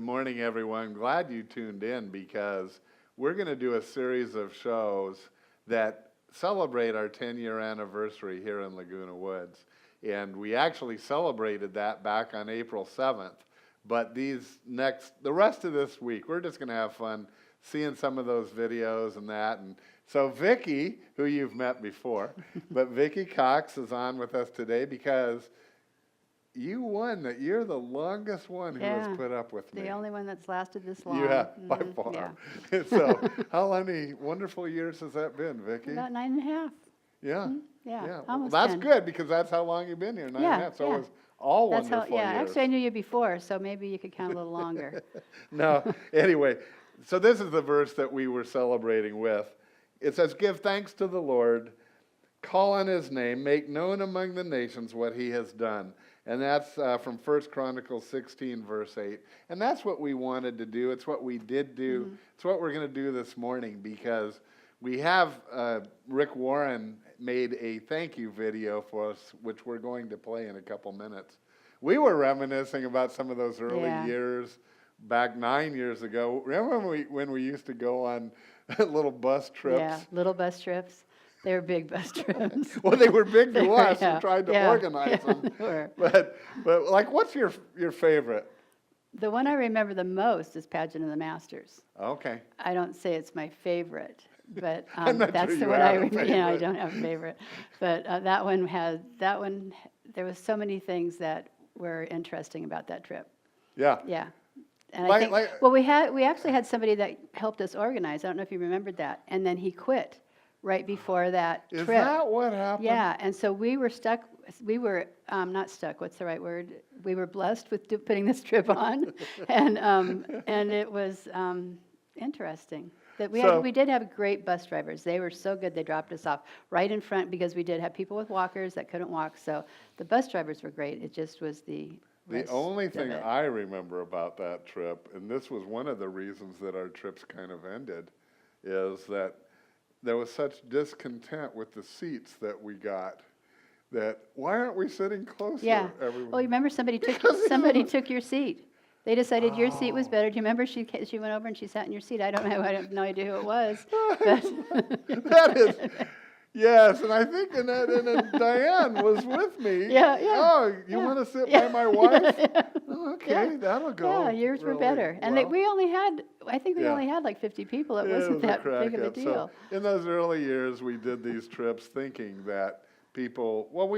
Good morning, everyone. Glad you tuned in because we're going to do a series of shows that celebrate our 10-year anniversary here in Laguna Woods. And we actually celebrated that back on April 7th. But the rest of this week, we're just going to have fun seeing some of those videos and that. And so Vicki, who you've met before, but Vicki Cox is on with us today because you won that. You're the longest one who has put up with me. The only one that's lasted this long. You have, by far. Yeah. So how many wonderful years has that been, Vicki? About 9.5. Yeah. Mm-hmm. Yeah. Well, that's 10. Good because that's how long you've been here, 9.5. So it was all that's wonderful years. Actually, I knew you before, so maybe you could count a little longer. No, anyway, so this is the verse that we were celebrating with. It says, "Give thanks to the Lord, call on his name, make known among the nations what he has done." And that's from 1 Chronicles 16, verse 8. And that's what we wanted to do. It's what we did do. Mm-hmm. It's what we're going to do this morning because we have Rick Warren made a thank you video for us, which we're going to play in a couple minutes. We were reminiscing about some of those early years back 9 years ago. Remember when we used to go on little bus trips? Yeah, little bus trips. They were big bus trips. Well, they were big to us. We tried to organize them. They were. But like, what's your favorite? The one I remember the most is Pageant of the Masters. Okay. I don't say it's my favorite, but that's the one I remember. Yeah, I don't have a favorite, but that one. There was so many things that were interesting about that trip. Yeah. Yeah. And I think, we actually had somebody that helped us organize. I don't know if you remembered that, and then he quit right before that trip. Is that what happened? Yeah, and so we were stuck. We were not stuck. What's the right word? We were blessed with putting this trip on, and it was interesting. That we did have great bus drivers. They were so good. They dropped us off right in front because we did have people with walkers that couldn't walk. So the bus drivers were great. It just was the only thing I remember about that trip, and this was one of the reasons that our trips kind of ended, is that there was such discontent with the seats that we got that why aren't we sitting closer? Yeah. Everyone? Well, you remember somebody took your seat. They decided your seat was better. Do you remember she went over and she sat in your seat? I have no idea who it was. That is. Yes, and I think and Diane was with me. Yeah. Oh, you want to sit by my wife? Okay, that'll go. Yeah, yours were better. And well. we only had like 50 people. It wasn't that big of a deal. So in those early years, we did these trips thinking that we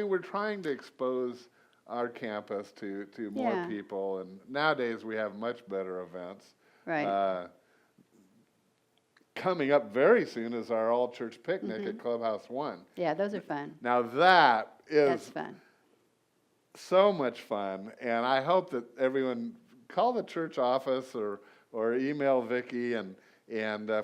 were trying to expose our campus to more people. And nowadays, we have much better events. Right. Coming up very soon is our all-church picnic at Clubhouse 1. Yeah, those are fun. Now that's fun. So much fun, and I hope that everyone call the church office or email Vicki and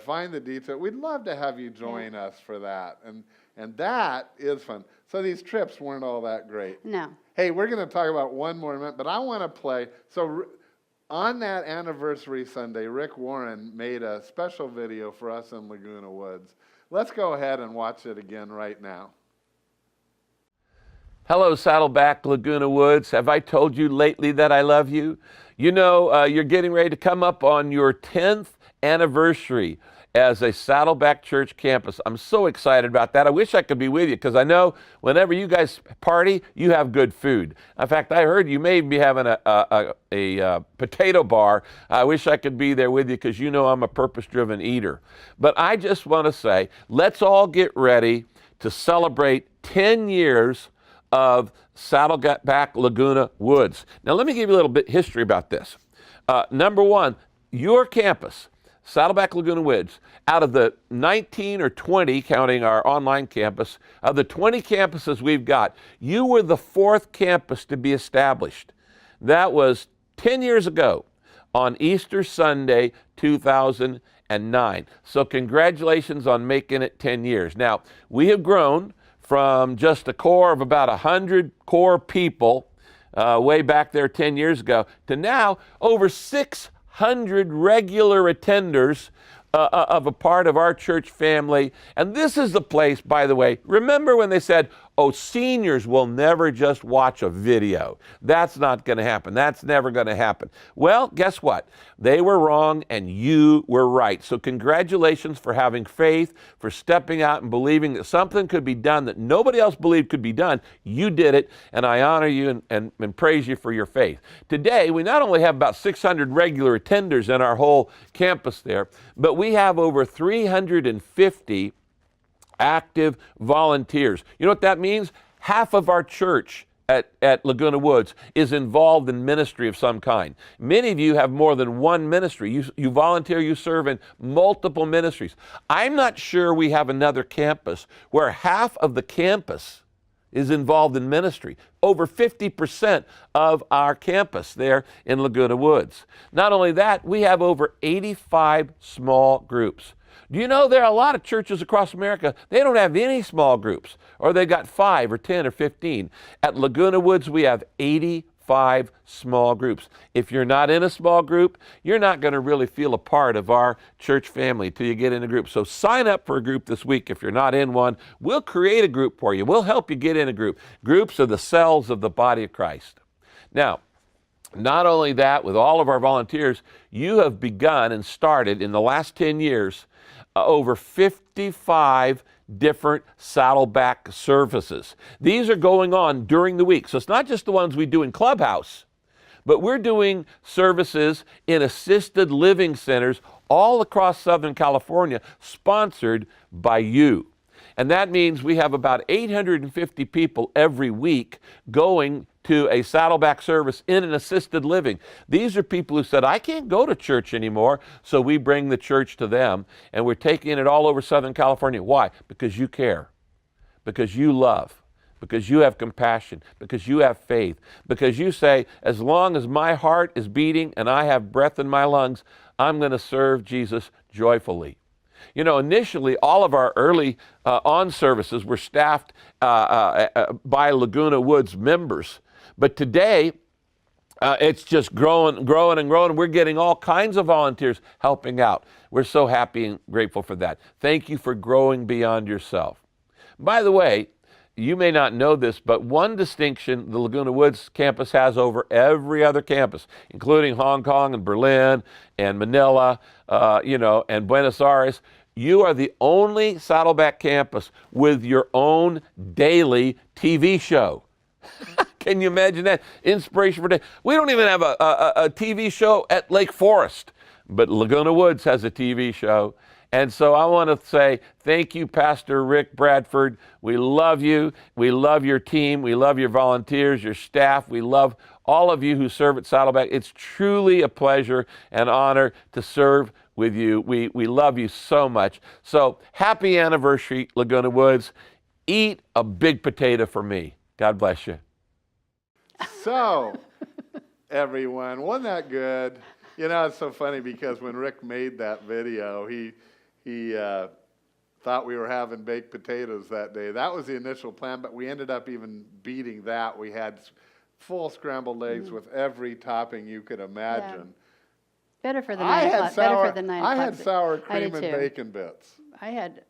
find the detail. We'd love to have you join us for that, and that is fun. So these trips weren't all that great. No. Hey, we're going to talk about one more minute, but I want to play. So on that anniversary Sunday, Rick Warren made a special video for us in Laguna Woods. Let's go ahead and watch it again right now. Hello, Saddleback, Laguna Woods. Have I told you lately that I love you? You know, you're getting ready to come up on your 10th anniversary as a Saddleback Church campus. I'm so excited about that. I wish I could be with you because I know whenever you guys party, you have good food. In fact, I heard you may be having a potato bar. I wish I could be there with you because you know I'm a purpose-driven eater. But I just want to say, let's all get ready to celebrate 10 years of Saddleback Laguna Woods. Now, let me give you a little bit history about this. Number one, your campus, Saddleback Laguna Woods, out of the 19 or 20, counting our online campus, of the 20 campuses we've got, you were the 4th campus to be established. That was 10 years ago on Easter Sunday, 2009. So congratulations on making it 10 years. Now, we have grown from just a core of about 100 core people way back there 10 years ago to now over 600 regular attenders of a part of our church family. And this is the place, by the way, remember when they said, oh, seniors will never just watch a video. That's not going to happen. That's never going to happen. Well, guess what? They were wrong and you were right. So congratulations for having faith, for stepping out and believing that something could be done that nobody else believed could be done. You did it, and I honor you and praise you for your faith. Today, we not only have about 600 regular attenders in our whole campus there, but we have over 350 active volunteers. You know what that means? Half of our church at Laguna Woods is involved in ministry of some kind. Many of you have more than one ministry. You volunteer, you serve in multiple ministries. I'm not sure we have another campus where half of the campus is involved in ministry. Over 50% of our campus there in Laguna Woods. Not only that, we have over 85 small groups. Do you know there are a lot of churches across America, they don't have any small groups, or they got 5 or 10 or 15. At Laguna Woods, we have 85 small groups. If you're not in a small group, you're not going to really feel a part of our church family until you get in a group. So sign up for a group this week if you're not in one. We'll create a group for you. We'll help you get in a group. Groups are the cells of the body of Christ. Now, not only that, with all of our volunteers, you have begun and started in the last 10 years over 55 different Saddleback services. These are going on during the week. So it's not just the ones we do in Clubhouse, but we're doing services in assisted living centers all across Southern California, sponsored by you. And that means we have about 850 people every week going to a Saddleback service in an assisted living. These are people who said, I can't go to church anymore, so we bring the church to them, and we're taking it all over Southern California. Why? Because you care, because you love, because you have compassion, because you have faith, because you say, as long as my heart is beating and I have breath in my lungs, I'm going to serve Jesus joyfully. You know, initially, all of our early on services were staffed by Laguna Woods members. But today, it's just growing and growing. We're getting all kinds of volunteers helping out. We're so happy and grateful for that. Thank you for growing beyond yourself. By the way, you may not know this, but one distinction the Laguna Woods campus has over every other campus, including Hong Kong and Berlin and Manila, and Buenos Aires. You are the only Saddleback campus with your own daily TV show. Can you imagine that? Inspiration for day. We don't even have a TV show at Lake Forest, but Laguna Woods has a TV show. And so I want to say thank you, Pastor Rick Bradford. We love you. We love your team. We love your volunteers, your staff. We love all of you who serve at Saddleback. It's truly a pleasure and honor to serve with you. We love you so much. So happy anniversary, Laguna Woods. Eat a big potato for me. God bless you. So, everyone, wasn't that good? You know, it's so funny because when Rick made that video, he thought we were having baked potatoes that day. That was the initial plan, but we ended up even beating that. We had full scrambled eggs with every topping you could imagine. Better for the 9 o'clock. Better for the 9 o'clock. I had sour cream and too. bacon bits. I had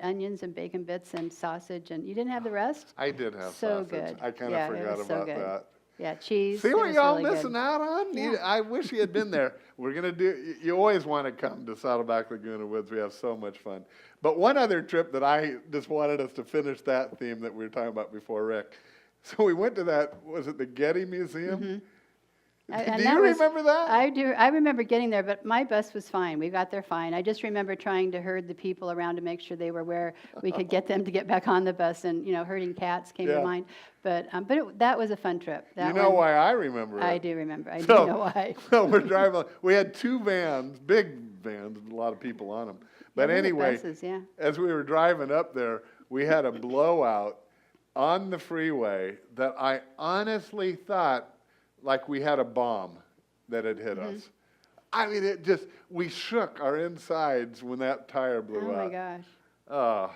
onions and bacon bits and sausage, and you didn't have the rest? I did have so sausage. Good. I kind of forgot about that. Yeah, cheese. See what y'all really missing out on? Yeah. I wish you had been there. We're going to do, you always want to come to Saddleback Laguna Woods. We have so much fun. But one other trip that I just wanted us to finish that theme that we were talking about before, Rick. So we went to that, was it the Getty Museum? Mm-hmm. Do you remember that? I do. I remember getting there, but my bus was fine. We got there fine. I just remember trying to herd the people around to make sure they were where we could get them to get back on the bus, and herding cats came to mind. But that was a fun trip. You know why I remember it? I do remember. I do know why. So we're driving. We had 2 vans, big vans, with a lot of people on them. But anyway, buses, yeah. As we were driving up there, we had a blowout on the freeway that I honestly thought like we had a bomb that had hit us. I mean, we shook our insides when that tire blew out. Oh my gosh. Oh,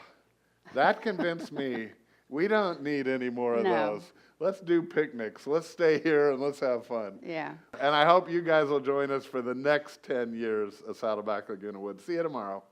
that convinced me we don't need any more of those. Let's do picnics. Let's stay here and let's have fun. Yeah. And I hope you guys will join us for the next 10 years of Saddleback Laguna Woods. See you tomorrow.